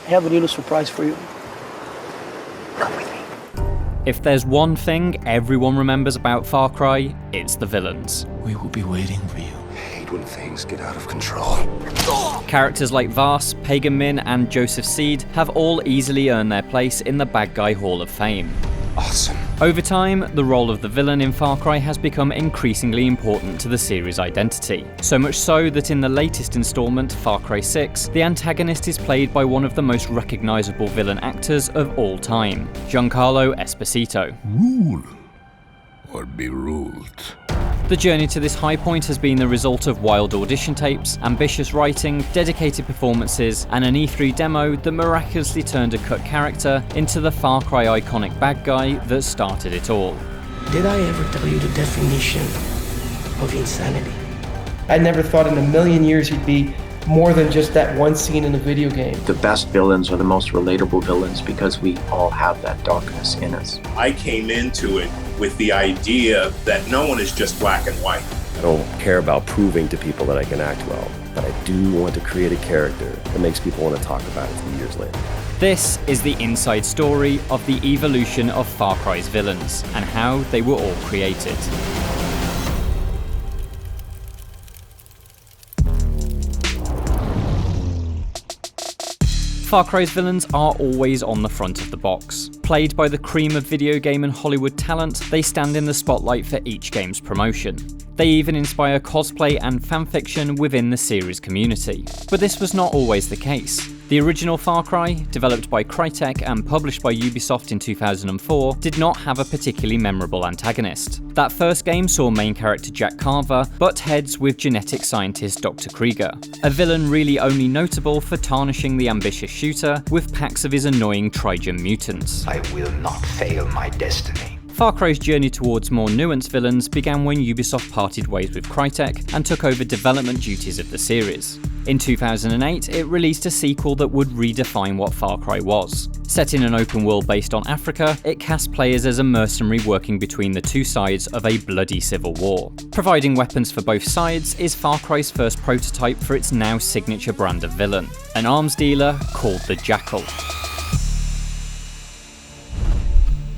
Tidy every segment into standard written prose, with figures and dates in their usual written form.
I have a little surprise for you. Come with me. If there's one thing everyone remembers about Far Cry, it's the villains. We will be waiting for you. I hate when things get out of control. Characters like Vaas, Pagan Min, and Joseph Seed have all easily earned their place in the Bad Guy Hall of Fame. Awesome. Over time, the role of the villain in Far Cry has become increasingly important to the series' identity. So much so that in the latest installment, Far Cry 6, the antagonist is played by one of the most recognisable villain actors of all time, Giancarlo Esposito. Rule or be ruled. The journey to this high point has been the result of wild audition tapes, ambitious writing, dedicated performances, and an E3 demo that miraculously turned a cut character into the Far Cry iconic bad guy that started it all. Did I ever tell you the definition of insanity? I never thought in a million years you'd be more than just that one scene in a video game. The best villains are the most relatable villains because we all have that darkness in us. I came into it with the idea that no one is just black and white. I don't care about proving to people that I can act well, but I do want to create a character that makes people want to talk about it 2 years later. This is the inside story of the evolution of Far Cry's villains and how they were all created. Far Cry's villains are always on the front of the box. Played by the cream of video game and Hollywood talent, they stand in the spotlight for each game's promotion. They even inspire cosplay and fanfiction within the series community. But this was not always the case. The original Far Cry, developed by Crytek and published by Ubisoft in 2004, did not have a particularly memorable antagonist. That first game saw main character Jack Carver butt heads with genetic scientist Dr. Krieger, a villain really only notable for tarnishing the ambitious shooter with packs of his annoying Trigen mutants. I will not fail my destiny. Far Cry's journey towards more nuanced villains began when Ubisoft parted ways with Crytek and took over development duties of the series. In 2008, it released a sequel that would redefine what Far Cry was. Set in an open world based on Africa, it cast players as a mercenary working between the two sides of a bloody civil war. Providing weapons for both sides is Far Cry's first prototype for its now signature brand of villain, an arms dealer called the Jackal.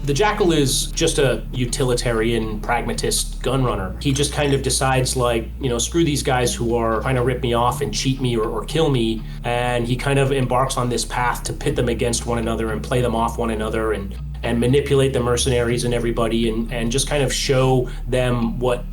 The Jackal is just a utilitarian, pragmatist gunrunner. He just kind of decides, like, screw these guys who are trying to rip me off and cheat me or kill me, and he kind of embarks on this path to pit them against one another and play them off one another and manipulate the mercenaries and everybody and just kind of show them what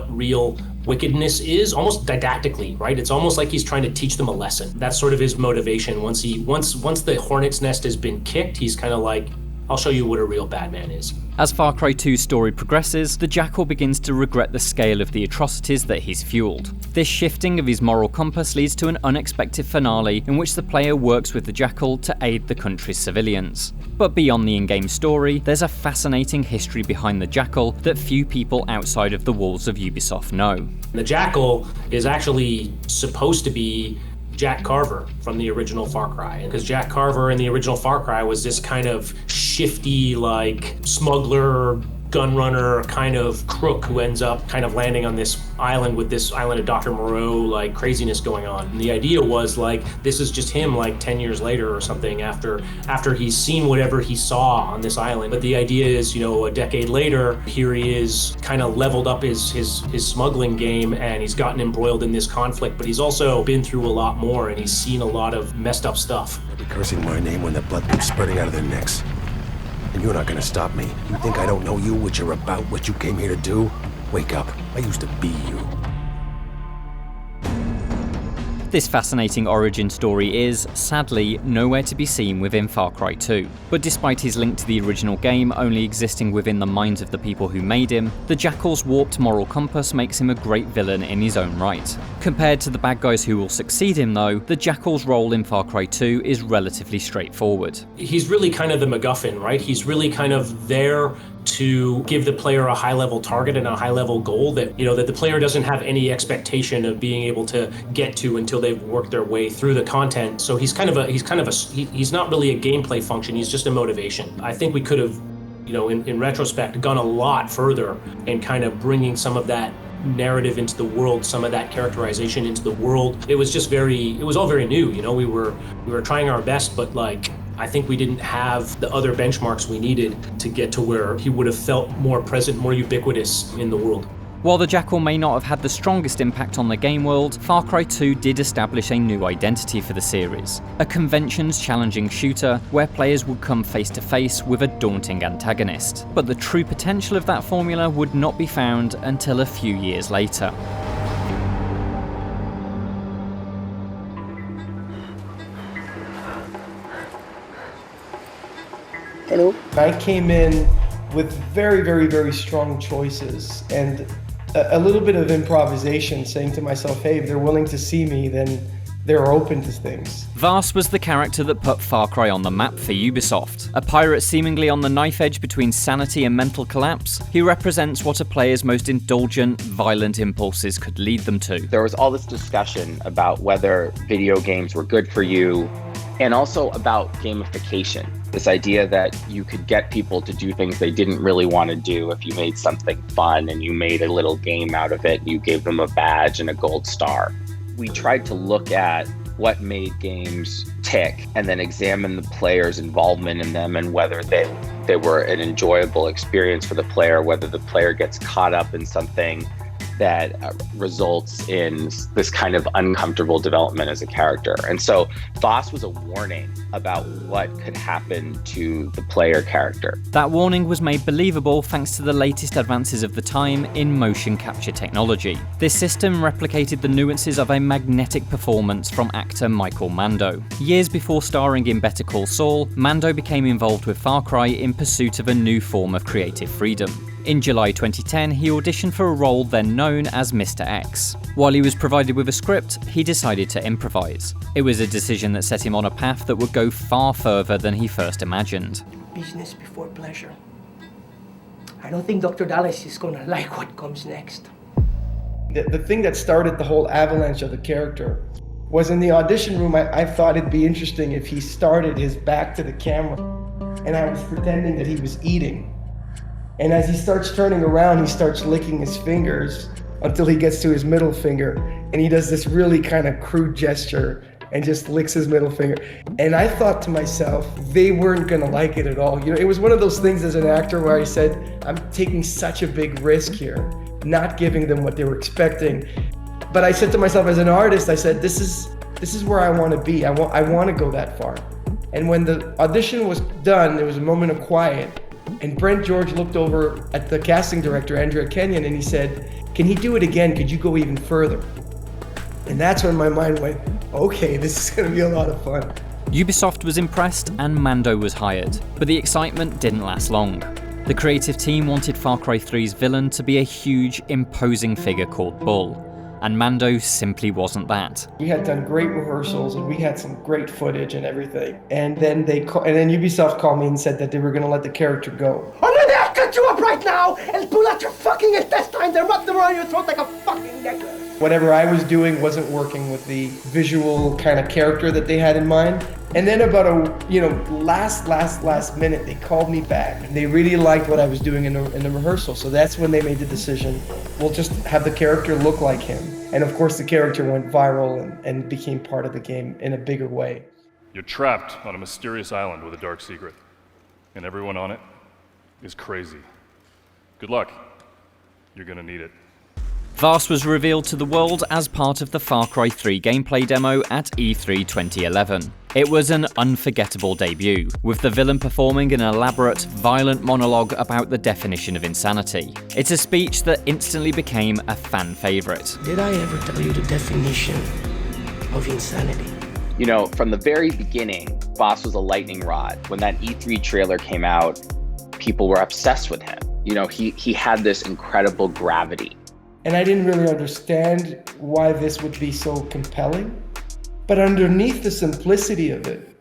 real wickedness is, almost didactically, right? It's almost like he's trying to teach them a lesson. That's sort of his motivation. Once the hornet's nest has been kicked, he's kind of like, I'll show you what a real bad man is. As Far Cry 2's story progresses, the Jackal begins to regret the scale of the atrocities that he's fueled. This shifting of his moral compass leads to an unexpected finale in which the player works with the Jackal to aid the country's civilians. But beyond the in-game story, there's a fascinating history behind the Jackal that few people outside of the walls of Ubisoft know. The Jackal is actually supposed to be Jack Carver from the original Far Cry. Because Jack Carver in the original Far Cry was this kind of shifty, like, smuggler, gunrunner kind of crook who ends up kind of landing on this island with this Island of Dr. Moreau, like, craziness going on. And the idea was, like, this is just him, like, 10 years later or something after he's seen whatever he saw on this island. But the idea is, a decade later, here he is kind of leveled up his smuggling game, and he's gotten embroiled in this conflict, but he's also been through a lot more, and he's seen a lot of messed up stuff. They'll be cursing my name when the blood keeps spurting out of their necks. And you're not gonna stop me. You think I don't know you, what you're about, what you came here to do? Wake up. I used to be you. This fascinating origin story is, sadly, nowhere to be seen within Far Cry 2. But despite his link to the original game only existing within the minds of the people who made him, the Jackal's warped moral compass makes him a great villain in his own right. Compared to the bad guys who will succeed him though, the Jackal's role in Far Cry 2 is relatively straightforward. He's really kind of the MacGuffin, right? He's really kind of there to give the player a high-level target and a high-level goal that the player doesn't have any expectation of being able to get to until they've worked their way through the content. So he's not really a gameplay function. He's just a motivation. I think we could have, in retrospect, gone a lot further in kind of bringing some of that narrative into the world, some of that characterization into the world. It was just it was all very new, you know, we were trying our best, but like, I think we didn't have the other benchmarks we needed to get to where he would have felt more present, more ubiquitous in the world. While the Jackal may not have had the strongest impact on the game world, Far Cry 2 did establish a new identity for the series. A conventions-challenging shooter where players would come face to face with a daunting antagonist. But the true potential of that formula would not be found until a few years later. Hello. I came in with very, very, very strong choices and a little bit of improvisation, saying to myself, hey, if they're willing to see me, then they're open to things. Vaas was the character that put Far Cry on the map for Ubisoft. A pirate seemingly on the knife edge between sanity and mental collapse, he represents what a player's most indulgent, violent impulses could lead them to. There was all this discussion about whether video games were good for you, and also about gamification. This idea that you could get people to do things they didn't really want to do if you made something fun and you made a little game out of it and you gave them a badge and a gold star. We tried to look at what made games tick and then examine the player's involvement in them and whether they were an enjoyable experience for the player, whether the player gets caught up in something that results in this kind of uncomfortable development as a character. And so Vaas was a warning about what could happen to the player character. That warning was made believable thanks to the latest advances of the time in motion capture technology. This system replicated the nuances of a magnetic performance from actor Michael Mando. Years before starring in Better Call Saul, Mando became involved with Far Cry in pursuit of a new form of creative freedom. In July 2010, he auditioned for a role then known as Mr. X. While he was provided with a script, he decided to improvise. It was a decision that set him on a path that would go far further than he first imagined. Business before pleasure. I don't think Dr. Dallas is gonna like what comes next. The thing that started the whole avalanche of the character was in the audition room. I thought it'd be interesting if he started his back to the camera and I was pretending that he was eating. And as he starts turning around, he starts licking his fingers until he gets to his middle finger. And he does this really kind of crude gesture and just licks his middle finger. And I thought to myself, they weren't gonna like it at all. You know, it was one of those things as an actor where I said, I'm taking such a big risk here, not giving them what they were expecting. But I said to myself as an artist, I said, this is where I wanna be. I wanna go that far. And when the audition was done, there was a moment of quiet. And Brent George looked over at the casting director, Andrea Kenyon, and he said, can he do it again? Could you go even further? And that's when my mind went, okay, this is gonna be a lot of fun. Ubisoft was impressed and Mando was hired, but the excitement didn't last long. The creative team wanted Far Cry 3's villain to be a huge, imposing figure called Bull, and Mando simply wasn't that. We had done great rehearsals and we had some great footage and everything. And then Ubisoft called me and said that they were gonna let the character go. I'm gonna cut you up right now and pull out your fucking intestines and rub them around your throat like a fucking necklace. Whatever I was doing wasn't working with the visual kind of character that they had in mind. And then about last minute, they called me back. They really liked what I was doing in the rehearsal. So that's when they made the decision, we'll just have the character look like him. And of course the character went viral and became part of the game in a bigger way. You're trapped on a mysterious island with a dark secret. And everyone on it is crazy. Good luck. You're gonna need it. Vaas was revealed to the world as part of the Far Cry 3 gameplay demo at E3 2011. It was an unforgettable debut, with the villain performing an elaborate, violent monologue about the definition of insanity. It's a speech that instantly became a fan favourite. Did I ever tell you the definition of insanity? You know, from the very beginning, Vaas was a lightning rod. When that E3 trailer came out, people were obsessed with him. You know, he had this incredible gravity. And I didn't really understand why this would be so compelling. But underneath the simplicity of it,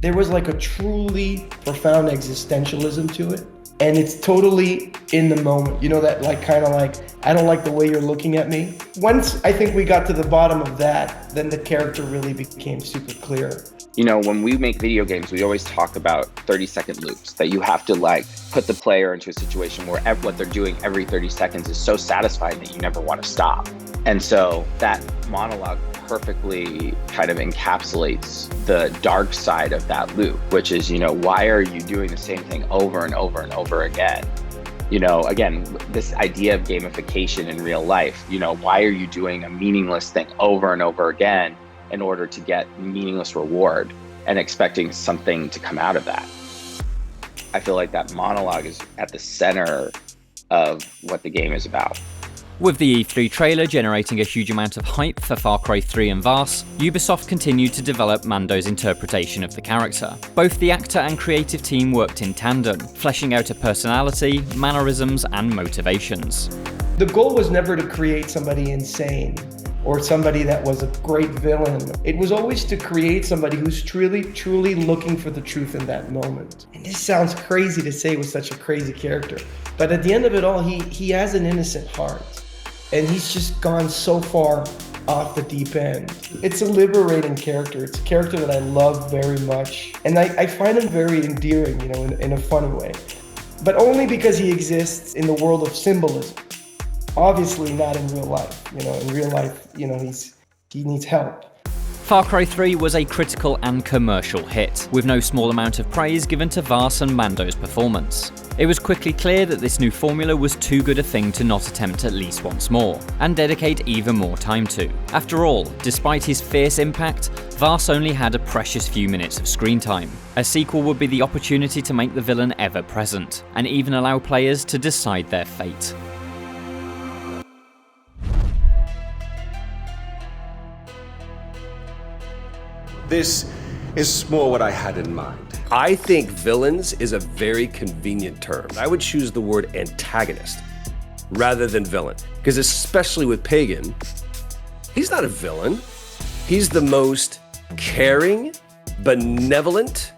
there was like a truly profound existentialism to it. And it's totally in the moment. You know, that like kind of like, I don't like the way you're looking at me. Once I think we got to the bottom of that, then the character really became super clear. You know, when we make video games, we always talk about 30-second loops, that you have to like put the player into a situation where what they're doing every 30 seconds is so satisfying that you never want to stop. And so that monologue perfectly kind of encapsulates the dark side of that loop, which is, you know, why are you doing the same thing over and over and over again? You know, again, this idea of gamification in real life, you know, why are you doing a meaningless thing over and over again in order to get meaningless reward and expecting something to come out of that? I feel like that monologue is at the center of what the game is about. With the E3 trailer generating a huge amount of hype for Far Cry 3 and Vaas, Ubisoft continued to develop Mando's interpretation of the character. Both the actor and creative team worked in tandem, fleshing out a personality, mannerisms, and motivations. The goal was never to create somebody insane or somebody that was a great villain. It was always to create somebody who's truly looking for the truth in that moment. And this sounds crazy to say with such a crazy character, but at the end of it all, he has an innocent heart. And he's just gone so far off the deep end. It's a liberating character. It's a character that I love very much. And I find him very endearing, you know, in a funny way. But only because he exists in the world of symbolism. Obviously not in real life. You know, in real life, you know, he needs help. Far Cry 3 was a critical and commercial hit, with no small amount of praise given to Vaas and Mando's performance. It was quickly clear that this new formula was too good a thing to not attempt at least once more, and dedicate even more time to. After all, despite his fierce impact, Vaas only had a precious few minutes of screen time. A sequel would be the opportunity to make the villain ever present, and even allow players to decide their fate. This is more what I had in mind. I think villains is a very convenient term. I would choose the word antagonist rather than villain, because especially with Pagan, he's not a villain. He's the most caring, benevolent,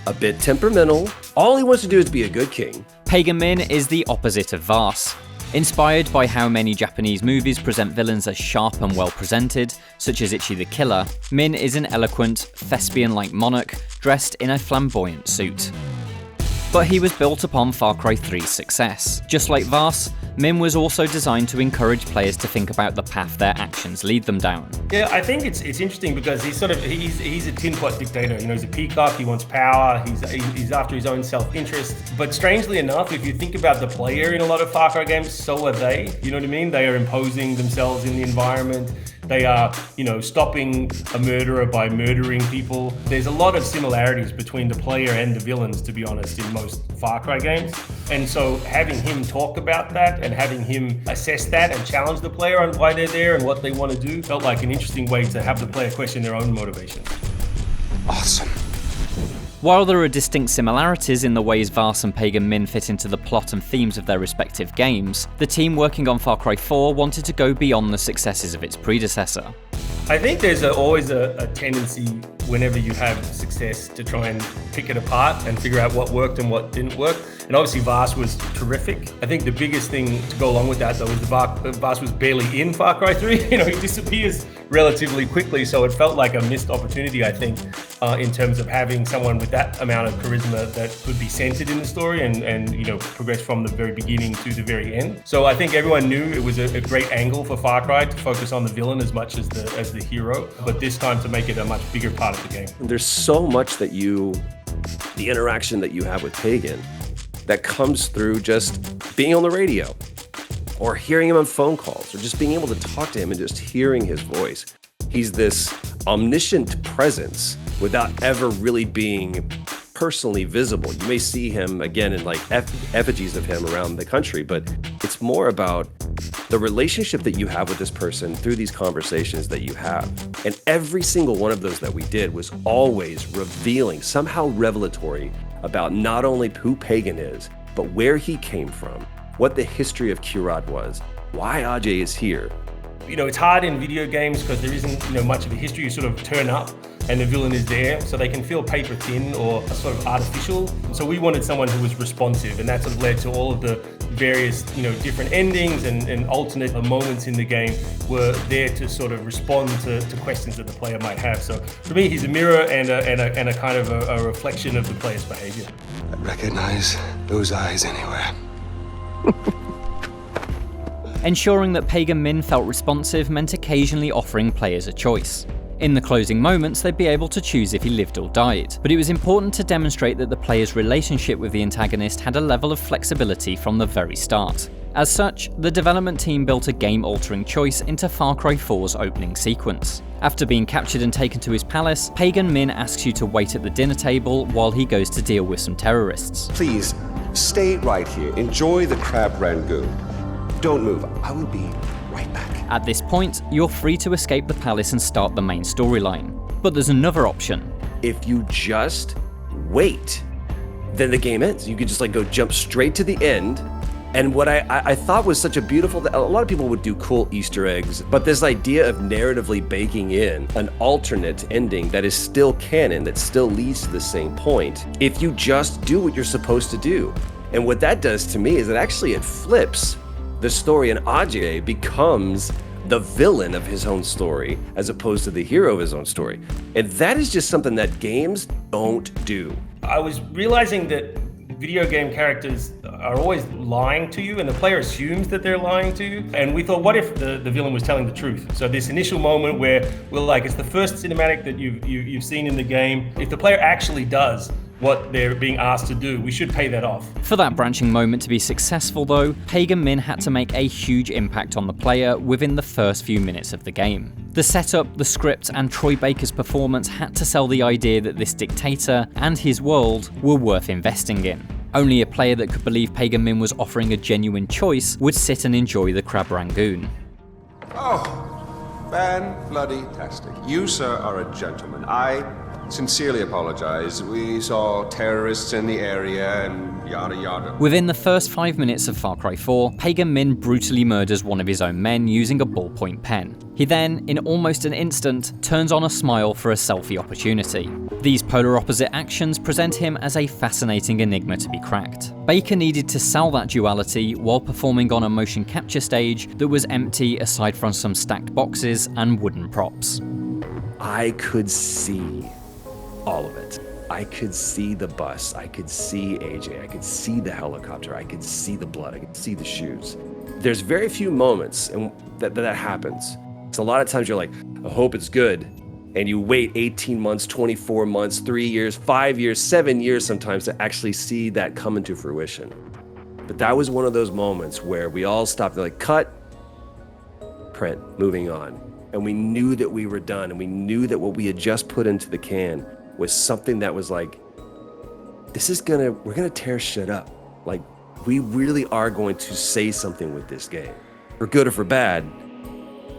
a bit temperamental. All he wants to do is be a good king. Pagan Min is the opposite of Vaas. Inspired by how many Japanese movies present villains as sharp and well presented, such as Ichi the Killer, Min is an eloquent, thespian-like monarch dressed in a flamboyant suit. But he was built upon Far Cry 3's success. Just like Vaas, Min was also designed to encourage players to think about the path their actions lead them down. Yeah, I think it's interesting because he's a tin pot dictator. You know, he's a peacock. He wants power. He's after his own self-interest. But strangely enough, if you think about the player in a lot of Far Cry games, so are they. You know what I mean? They are imposing themselves in the environment. They are, you know, stopping a murderer by murdering people. There's a lot of similarities between the player and the villains, to be honest, in most Far Cry games. And so having him talk about that and having him assess that and challenge the player on why they're there and what they want to do felt like an interesting way to have the player question their own motivations. Awesome. While there are distinct similarities in the ways Vaas and Pagan Min fit into the plot and themes of their respective games, the team working on Far Cry 4 wanted to go beyond the successes of its predecessor. I think there's always a tendency whenever you have success to try and pick it apart and figure out what worked and what didn't work. And obviously Vaas was terrific. I think the biggest thing to go along with that though is Vaas was barely in Far Cry 3. You know, he disappears relatively quickly, so it felt like a missed opportunity, I think, in terms of having someone with that amount of charisma that could be centered in the story and you know, progress from the very beginning to the very end. So I think everyone knew it was a great angle for Far Cry to focus on the villain as much as the hero, but this time to make it a much bigger part of the game. There's so much that the interaction that you have with Pagan that comes through just being on the radio or hearing him on phone calls or just being able to talk to him and just hearing his voice. He's this omniscient presence without ever really being personally visible. You may see him again in like effigies of him around the country, but it's more about the relationship that you have with this person through these conversations that you have. And every single one of those that we did was always revealing, somehow revelatory about not only who Pagan is, but where he came from, what the history of Kurad was, why Ajay is here. You know, it's hard in video games because there isn't, you know, much of a history. You sort of turn up and the villain is there, so they can feel paper thin or sort of artificial. So we wanted someone who was responsive, and that sort of led to all of the various, different endings and alternate moments in the game were there to sort of respond to questions that the player might have. So for me, he's a mirror and a kind of a reflection of the player's behavior. I recognize those eyes anywhere. Ensuring that Pagan Min felt responsive meant occasionally offering players a choice. In the closing moments, they'd be able to choose if he lived or died, but it was important to demonstrate that the player's relationship with the antagonist had a level of flexibility from the very start. As such, the development team built a game-altering choice into Far Cry 4's opening sequence. After being captured and taken to his palace, Pagan Min asks you to wait at the dinner table while he goes to deal with some terrorists. Please, stay right here. Enjoy the crab rangoon. Don't move. I will be right back. At this point, you're free to escape the palace and start the main storyline. But there's another option. If you just wait, then the game ends. You could just go jump straight to the end. And what I thought was such a beautiful, a lot of people would do cool Easter eggs, but this idea of narratively baking in an alternate ending that is still canon, that still leads to the same point, if you just do what you're supposed to do. And what that does to me is it flips the story, and Ajay becomes the villain of his own story as opposed to the hero of his own story. And that is just something that games don't do. I was realizing that video game characters are always lying to you, and the player assumes that they're lying to you. And we thought, what if the villain was telling the truth? So this initial moment where we're like, it's the first cinematic that you've seen in the game. If the player actually does what they're being asked to do, we should pay that off. For that branching moment to be successful though, Pagan Min had to make a huge impact on the player within the first few minutes of the game. The setup, the script, and Troy Baker's performance had to sell the idea that this dictator and his world were worth investing in. Only a player that could believe Pagan Min was offering a genuine choice would sit and enjoy the crab rangoon. Oh, fan-bloody-tastic. You, sir, are a gentleman. I sincerely apologize. We saw terrorists in the area and yada yada. Within the first 5 minutes of Far Cry 4, Pagan Min brutally murders one of his own men using a ballpoint pen. He then, in almost an instant, turns on a smile for a selfie opportunity. These polar opposite actions present him as a fascinating enigma to be cracked. Baker needed to sell that duality while performing on a motion capture stage that was empty aside from some stacked boxes and wooden props. I could see all of it. I could see the bus, I could see AJ, I could see the helicopter, I could see the blood, I could see the shoes. There's very few moments that happens. So a lot of times you're like, I hope it's good. And you wait 18 months, 24 months, 3 years, 5 years, 7 years sometimes to actually see that come into fruition. But that was one of those moments where we all stopped, like, cut, print, moving on. And we knew that we were done, and we knew that what we had just put into the can was something that was like, we're gonna tear shit up. Like, we really are going to say something with this game. For good or for bad,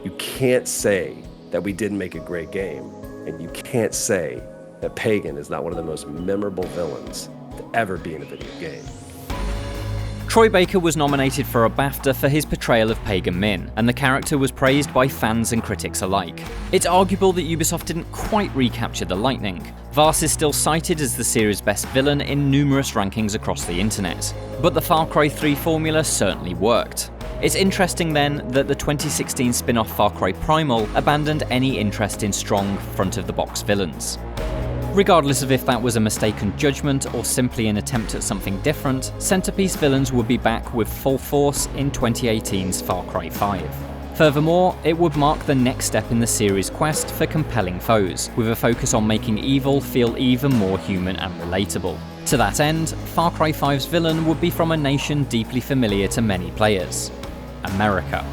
you can't say that we didn't make a great game, and you can't say that Pagan is not one of the most memorable villains to ever be in a video game. Troy Baker was nominated for a BAFTA for his portrayal of Pagan Min, and the character was praised by fans and critics alike. It's arguable that Ubisoft didn't quite recapture the lightning. Vaas is still cited as the series' best villain in numerous rankings across the internet, but the Far Cry 3 formula certainly worked. It's interesting then that the 2016 spin-off Far Cry Primal abandoned any interest in strong front-of-the-box villains. Regardless of if that was a mistaken judgment or simply an attempt at something different, Centerpiece villains would be back with full force in 2018's Far Cry 5. Furthermore, it would mark the next step in the series' quest for compelling foes, with a focus on making evil feel even more human and relatable. To that end, Far Cry 5's villain would be from a nation deeply familiar to many players: America.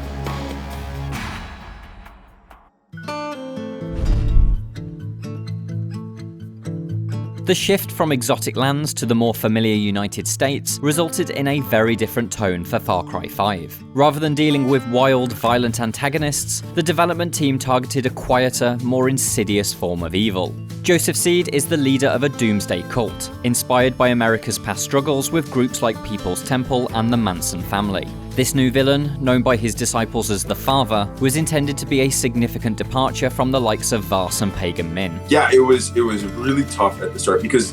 The shift from exotic lands to the more familiar United States resulted in a very different tone for Far Cry 5. Rather than dealing with wild, violent antagonists, the development team targeted a quieter, more insidious form of evil. Joseph Seed is the leader of a doomsday cult, inspired by America's past struggles with groups like People's Temple and the Manson family. This new villain, known by his disciples as the Father, was intended to be a significant departure from the likes of Vaas and Pagan Min. Yeah, it was really tough at the start because,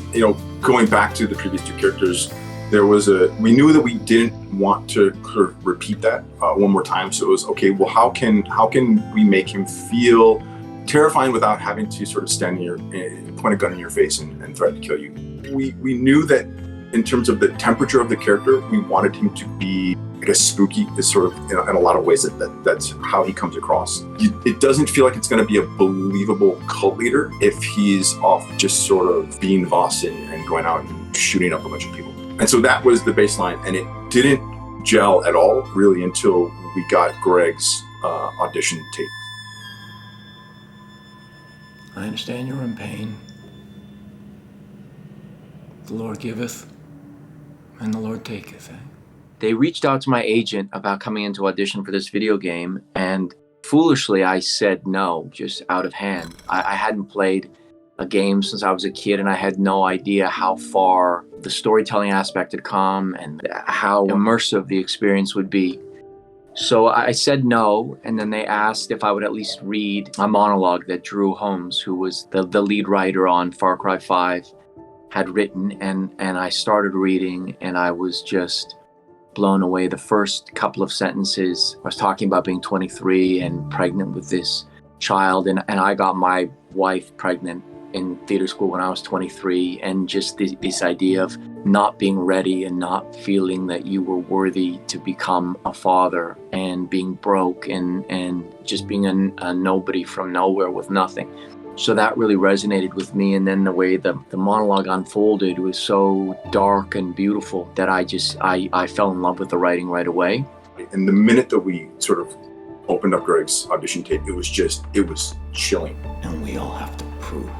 going back to the previous two characters, we knew that we didn't want to sort of repeat that one more time. So it was, okay, well, how can we make him feel terrifying without having to sort of stand in your, point a gun in your face and threaten to kill you? We knew that in terms of the temperature of the character, we wanted him to be, I guess, spooky is sort of, in a lot of ways, that's how he comes across. It doesn't feel like it's going to be a believable cult leader if he's off just sort of being Vaas and going out and shooting up a bunch of people. And so that was the baseline, and it didn't gel at all really until we got Greg's audition tape. I understand you're in pain. The Lord giveth, and the Lord taketh. They reached out to my agent about coming in to audition for this video game, and foolishly I said no, just out of hand. I hadn't played a game since I was a kid, and I had no idea how far the storytelling aspect had come and how immersive the experience would be. So I said no, and then they asked if I would at least read a monologue that Drew Holmes, who was the lead writer on Far Cry 5, had written, and I started reading, and I was just blown away. The first couple of sentences, I was talking about being 23 and pregnant with this child, and I got my wife pregnant in theater school when I was 23, and just this idea of not being ready and not feeling that you were worthy to become a father, and being broke and just being a nobody from nowhere with nothing. So that really resonated with me, and then the way the monologue unfolded was so dark and beautiful that I fell in love with the writing right away. And the minute that we sort of opened up Greg's audition tape, it was chilling. And we all have to prove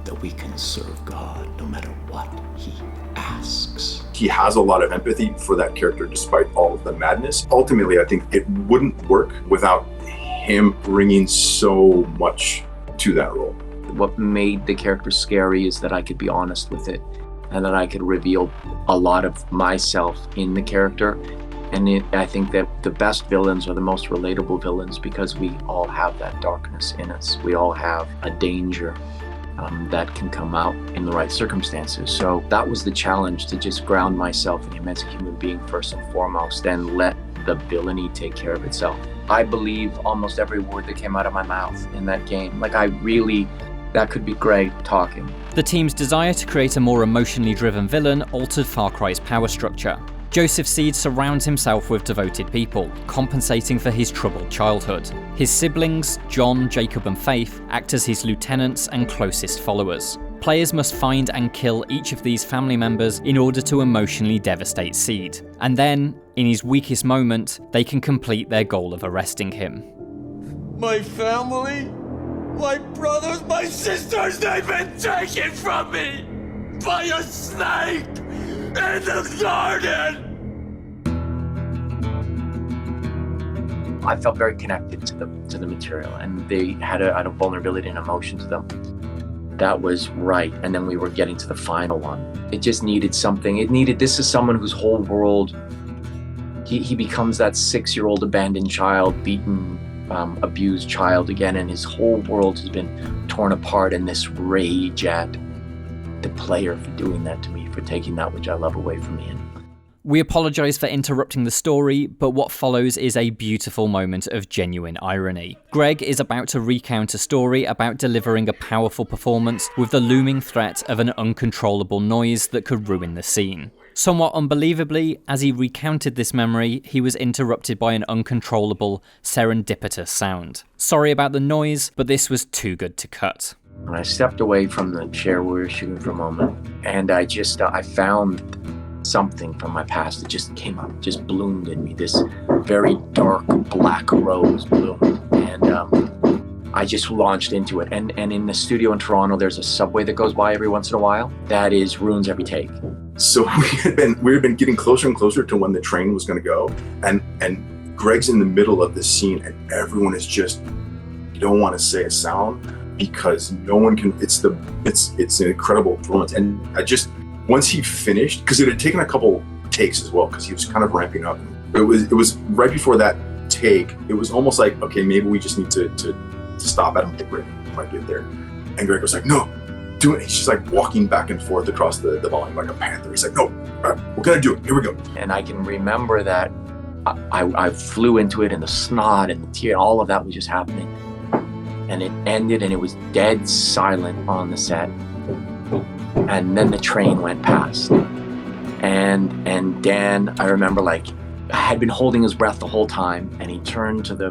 that we can serve God no matter what he asks. He has a lot of empathy for that character despite all of the madness. Ultimately, I think it wouldn't work without him bringing so much to that role. What made the character scary is that I could be honest with it, and that I could reveal a lot of myself in the character. And I think that the best villains are the most relatable villains because we all have that darkness in us. We all have a danger that can come out in the right circumstances. So that was the challenge, to just ground myself in him as a human being first and foremost, and let the villainy take care of itself. I believe almost every word that came out of my mouth in that game. Like, that could be Greg talking. The team's desire to create a more emotionally driven villain altered Far Cry's power structure. Joseph Seed surrounds himself with devoted people, compensating for his troubled childhood. His siblings, John, Jacob and Faith, act as his lieutenants and closest followers. Players must find and kill each of these family members in order to emotionally devastate Seed. And then, in his weakest moment, they can complete their goal of arresting him. My family, my brothers, my sisters, they've been taken from me by a snake in the garden! I felt very connected to the material, and they had a vulnerability and emotion to them that was right. And then we were getting to the final one. It just needed something. This is someone whose whole world, he becomes that 6-year-old abandoned child, beaten, abused child again, and his whole world has been torn apart, and this rage at the player for doing that to me, for taking that which I love away from me. We apologise for interrupting the story, but what follows is a beautiful moment of genuine irony. Greg is about to recount a story about delivering a powerful performance with the looming threat of an uncontrollable noise that could ruin the scene. Somewhat unbelievably, as he recounted this memory, he was interrupted by an uncontrollable, serendipitous sound. Sorry about the noise, but this was too good to cut. When I stepped away from the chair we were shooting for a moment, and I found something from my past that just came up, just bloomed in me, this very dark black rose bloomed, and I just launched into it. And in the studio in Toronto, there's a subway that goes by every once in a while that ruins every take. So we had been getting closer and closer to when the train was going to go, and Greg's in the middle of this scene, and everyone is just, you don't want to say a sound because no one can. It's an incredible performance, and once he finished, because it had taken a couple takes as well, because he was kind of ramping up. It was right before that take. It was almost like, okay, maybe we just need to stop. I don't think Greg might get there. And Greg was like, no, doing it. He's just like walking back and forth across the volume like a panther. He's like, no, we're gonna do it. Here we go. And I can remember that I flew into it, and the snot and the tear, all of that was just happening. And it ended, and it was dead silent on the set. And then the train went past. And Dan, I remember, like, had been holding his breath the whole time, and he turned to the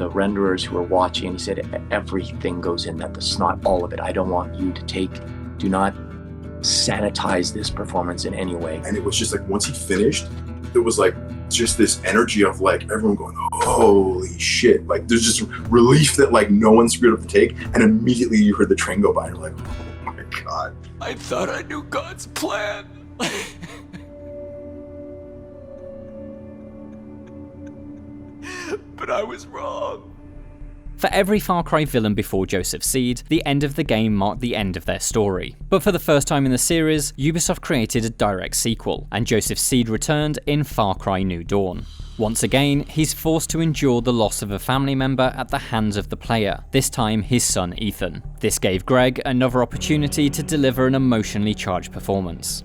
renderers who were watching, and he said, everything goes in that, the snot, all of it. I don't want you to do not sanitize this performance in any way. And it was just like, once he finished, it was like just this energy of like everyone going, holy shit. Like there's just relief that like no one screwed up the take, and immediately you heard the train go by and you're like, oh my God. I thought I knew God's plan. But I was wrong. For every Far Cry villain before Joseph Seed, the end of the game marked the end of their story. But for the first time in the series, Ubisoft created a direct sequel, and Joseph Seed returned in Far Cry New Dawn. Once again, he's forced to endure the loss of a family member at the hands of the player, this time his son Ethan. This gave Greg another opportunity to deliver an emotionally charged performance.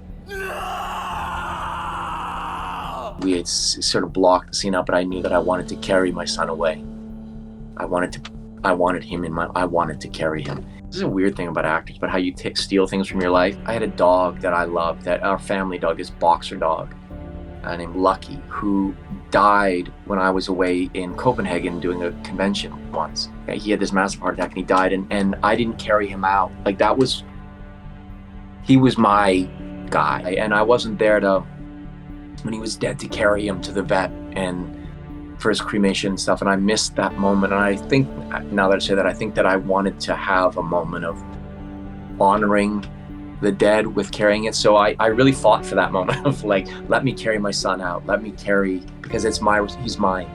We had sort of blocked the scene up, but I knew that I wanted to carry my son away. I wanted to carry him. This is a weird thing about actors, but how you steal things from your life. I had a dog that I loved, that our family dog, this boxer dog, named Lucky, who died when I was away in Copenhagen doing a convention once. He had this massive heart attack and he died, and I didn't carry him out. Like he was my guy, and I wasn't there when he was dead to carry him to the vet and for his cremation and stuff, and I missed that moment. And I think, now that I say that, I think that I wanted to have a moment of honoring the dead with carrying it. So I really fought for that moment of like, let me carry my son out, because he's mine.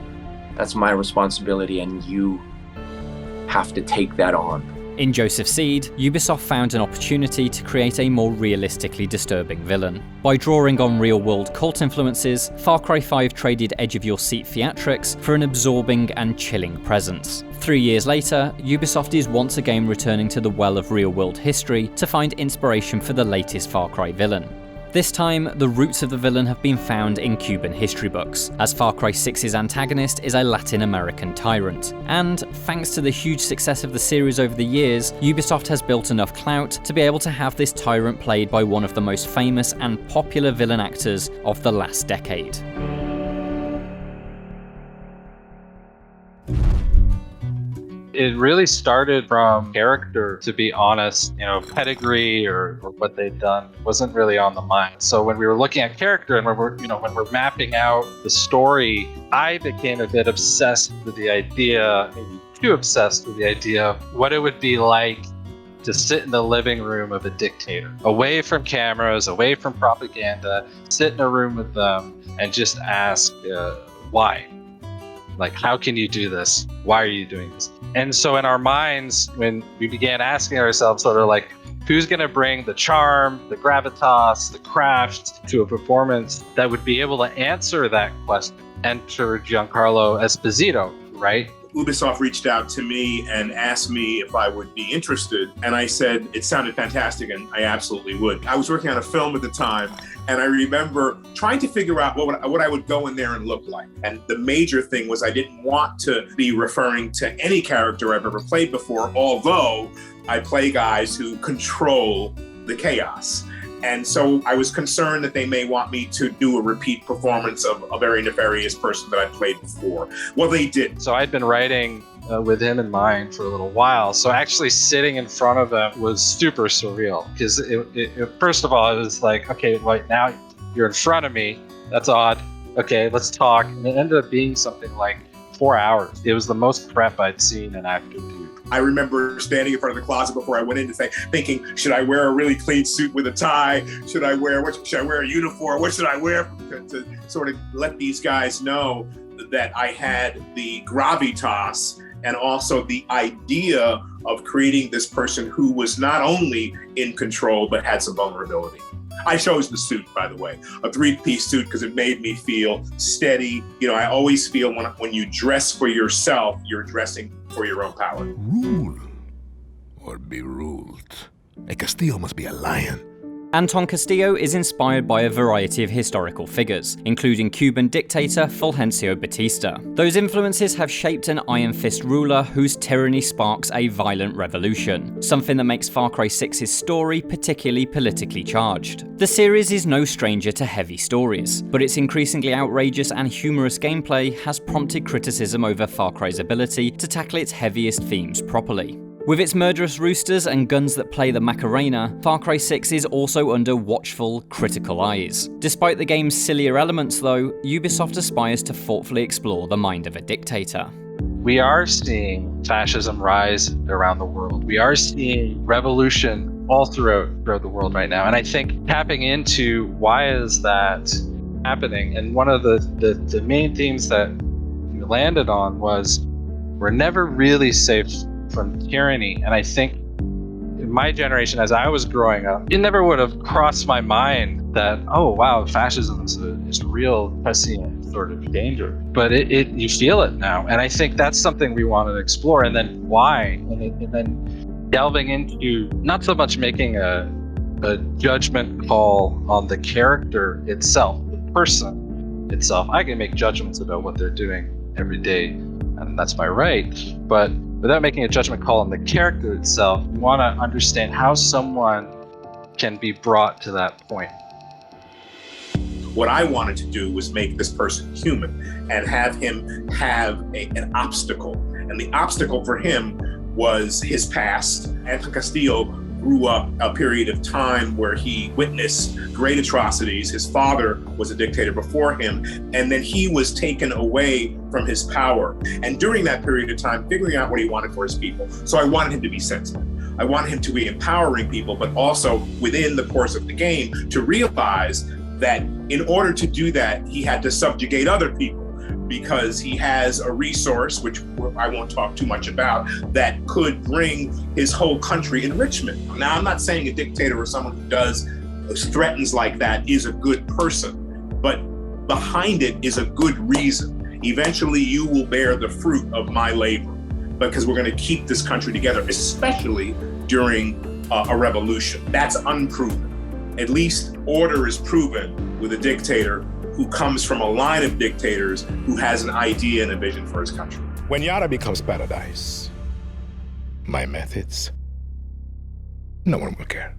That's my responsibility, and you have to take that on. In Joseph Seed, Ubisoft found an opportunity to create a more realistically disturbing villain. By drawing on real-world cult influences, Far Cry 5 traded edge-of-your-seat theatrics for an absorbing and chilling presence. 3 years later, Ubisoft is once again returning to the well of real-world history to find inspiration for the latest Far Cry villain. This time, the roots of the villain have been found in Cuban history books, as Far Cry 6's antagonist is a Latin American tyrant. And, thanks to the huge success of the series over the years, Ubisoft has built enough clout to be able to have this tyrant played by one of the most famous and popular villain actors of the last decade. It really started from character, to be honest. Pedigree or what they'd done wasn't really on the mind. So when we were looking at character and when we're mapping out the story, I became a bit obsessed with the idea, maybe too obsessed with the idea of what it would be like to sit in the living room of a dictator, away from cameras, away from propaganda, sit in a room with them and just ask, why? Like, how can you do this? Why are you doing this? And so in our minds, when we began asking ourselves sort of like, who's going to bring the charm, the gravitas, the craft to a performance that would be able to answer that question? Enter Giancarlo Esposito, right? Ubisoft reached out to me and asked me if I would be interested. And I said it sounded fantastic and I absolutely would. I was working on a film at the time, and I remember trying to figure out what I would go in there and look like. And the major thing was I didn't want to be referring to any character I've ever played before, although I play guys who control the chaos. And so I was concerned that they may want me to do a repeat performance of a very nefarious person that I'd played before. Well, they did. So I'd been writing with him in mind for a little while. So actually sitting in front of him was super surreal, because it first of all, it was like, okay, right now you're in front of me. That's odd. Okay, let's talk. And it ended up being something like 4 hours. It was the most prep I'd seen an actor do. I remember standing in front of the closet before I went in thinking, should I wear a really clean suit with a tie? Should I wear a uniform? What should I wear to sort of let these guys know that I had the gravitas and also the idea of creating this person who was not only in control, but had some vulnerability. I chose the suit, by the way, a 3-piece suit, because it made me feel steady. I always feel when you dress for yourself, you're dressing for your own power. Rule or be ruled. A Castillo must be a lion. Anton Castillo is inspired by a variety of historical figures, including Cuban dictator Fulgencio Batista. Those influences have shaped an iron fist ruler whose tyranny sparks a violent revolution, something that makes Far Cry 6's story particularly politically charged. The series is no stranger to heavy stories, but its increasingly outrageous and humorous gameplay has prompted criticism over Far Cry's ability to tackle its heaviest themes properly. With its murderous roosters and guns that play the Macarena, Far Cry 6 is also under watchful, critical eyes. Despite the game's sillier elements though, Ubisoft aspires to thoughtfully explore the mind of a dictator. We are seeing fascism rise around the world. We are seeing revolution all throughout the world right now. And I think tapping into why is that happening, and one of the main themes that we landed on was we're never really safe from tyranny. And I think in my generation, as I was growing up, it never would have crossed my mind that, oh wow, fascism is a real prescient sort of danger. But you feel it now. And I think that's something we want to explore. And then why? And then delving into not so much making a judgment call on the character itself, the person itself. I can make judgments about what they're doing every day, and that's my right. But without making a judgment call on the character itself, you want to understand how someone can be brought to that point. What I wanted to do was make this person human and have him have an obstacle. And the obstacle for him was his past. Anton Castillo grew up a period of time where he witnessed great atrocities. His father was a dictator before him, and then he was taken away from his power. And during that period of time, figuring out what he wanted for his people. So I wanted him to be sensitive. I wanted him to be empowering people, but also within the course of the game to realize that in order to do that, he had to subjugate other people, because he has a resource, which I won't talk too much about, that could bring his whole country enrichment. Now, I'm not saying a dictator or someone who threatens like that is a good person, but behind it is a good reason. Eventually, you will bear the fruit of my labor, because we're going to keep this country together, especially during a revolution. That's unproven. At least order is proven with a dictator who comes from a line of dictators who has an idea and a vision for his country. When Yara becomes paradise, my methods, no one will care.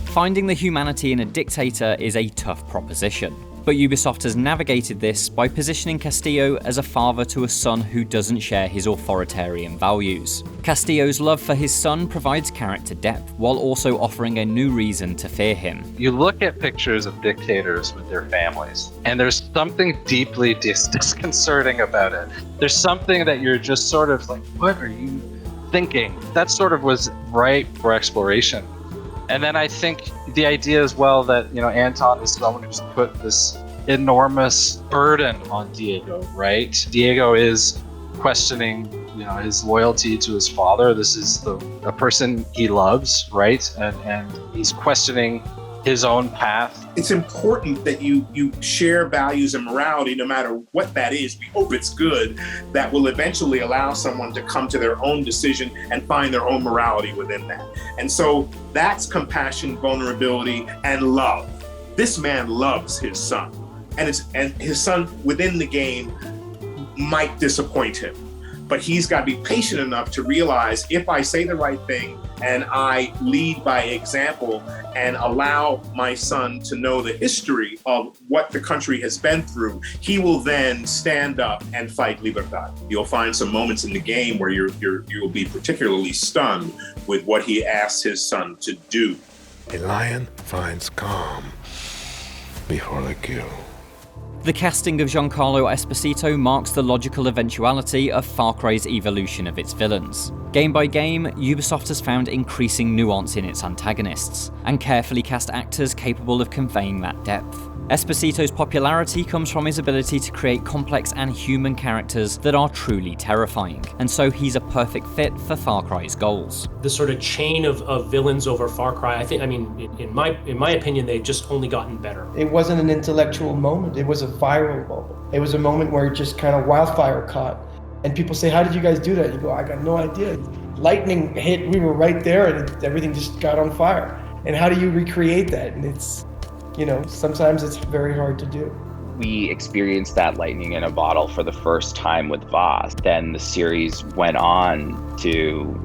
Finding the humanity in a dictator is a tough proposition, but Ubisoft has navigated this by positioning Castillo as a father to a son who doesn't share his authoritarian values. Castillo's love for his son provides character depth, while also offering a new reason to fear him. You look at pictures of dictators with their families, and there's something deeply disconcerting about it. There's something that you're just sort of like, what are you thinking? That sort of was ripe for exploration. And then I think the idea as well that, Anton is someone who's put this enormous burden on Diego, right? Diego is questioning, his loyalty to his father. This is a person he loves, right? And he's questioning his own path. It's important that you share values and morality, no matter what that is. We hope it's good. That will eventually allow someone to come to their own decision and find their own morality within that. And so that's compassion, vulnerability, and love. This man loves his son, and his son within the game might disappoint him. But he's got to be patient enough to realize, if I say the right thing and I lead by example and allow my son to know the history of what the country has been through, he will then stand up and fight libertad. You'll find some moments in the game where you'll be particularly stunned with what he asks his son to do. A lion finds calm before the kill. The casting of Giancarlo Esposito marks the logical eventuality of Far Cry's evolution of its villains. Game by game, Ubisoft has found increasing nuance in its antagonists, and carefully cast actors capable of conveying that depth. Esposito's popularity comes from his ability to create complex and human characters that are truly terrifying, and so he's a perfect fit for Far Cry's goals. The sort of chain of villains over Far Cry, in my opinion, they've just only gotten better. It wasn't an intellectual moment, it was a viral moment. It was a moment where it just kind of wildfire caught. And people say, how did you guys do that? You go, I got no idea. lightning hit, we were right there and everything just got on fire. And how do you recreate that? And it's, sometimes it's very hard to do. We experienced that lightning in a bottle for the first time with Vaas. Then the series went on to,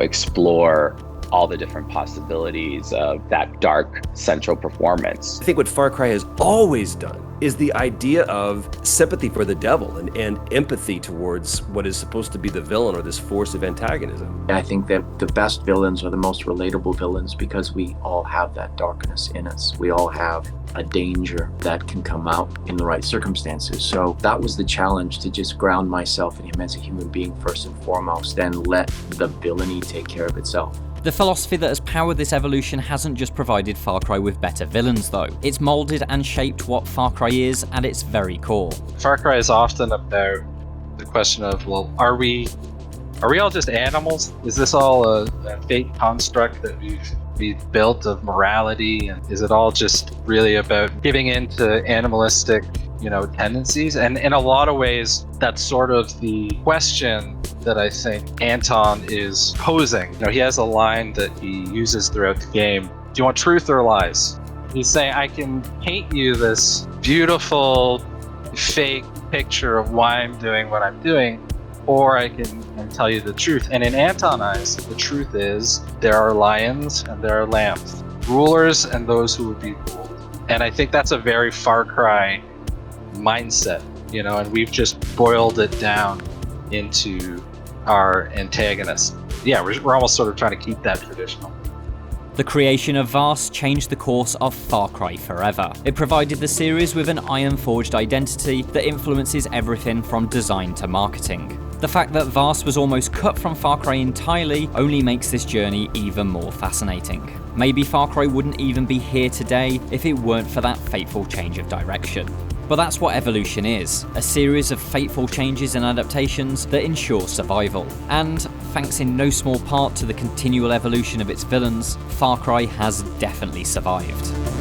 explore all the different possibilities of that dark central performance. I think what Far Cry has always done is the idea of sympathy for the devil and empathy towards what is supposed to be the villain or this force of antagonism. I think that the best villains are the most relatable villains because we all have that darkness in us. We all have a danger that can come out in the right circumstances. So that was the challenge, to just ground myself in him as a human being first and foremost, and let the villainy take care of itself. The philosophy that has powered this evolution hasn't just provided Far Cry with better villains though. It's moulded and shaped what Far Cry is at its very core. Far Cry is often about the question of, well, are we all just animals? Is this all a fake construct that we've built of morality? And is it all just really about giving in to animalistic, tendencies? And in a lot of ways, that's sort of the question that I think Anton is posing. He has a line that he uses throughout the game. Do you want truth or lies? He's saying, I can paint you this beautiful, fake picture of why I'm doing what I'm doing, or I can tell you the truth. And in Anton's eyes, the truth is there are lions and there are lambs, rulers and those who would be ruled. And I think that's a very Far Cry mindset, and we've just boiled it down into our antagonist. Yeah, we're almost sort of trying to keep that traditional. The creation of Vaas changed the course of Far Cry forever. It provided the series with an iron-forged identity that influences everything from design to marketing. The fact that Vaas was almost cut from Far Cry entirely only makes this journey even more fascinating. Maybe Far Cry wouldn't even be here today if it weren't for that fateful change of direction. But that's what evolution is, a series of fateful changes and adaptations that ensure survival. And, thanks in no small part to the continual evolution of its villains, Far Cry has definitely survived.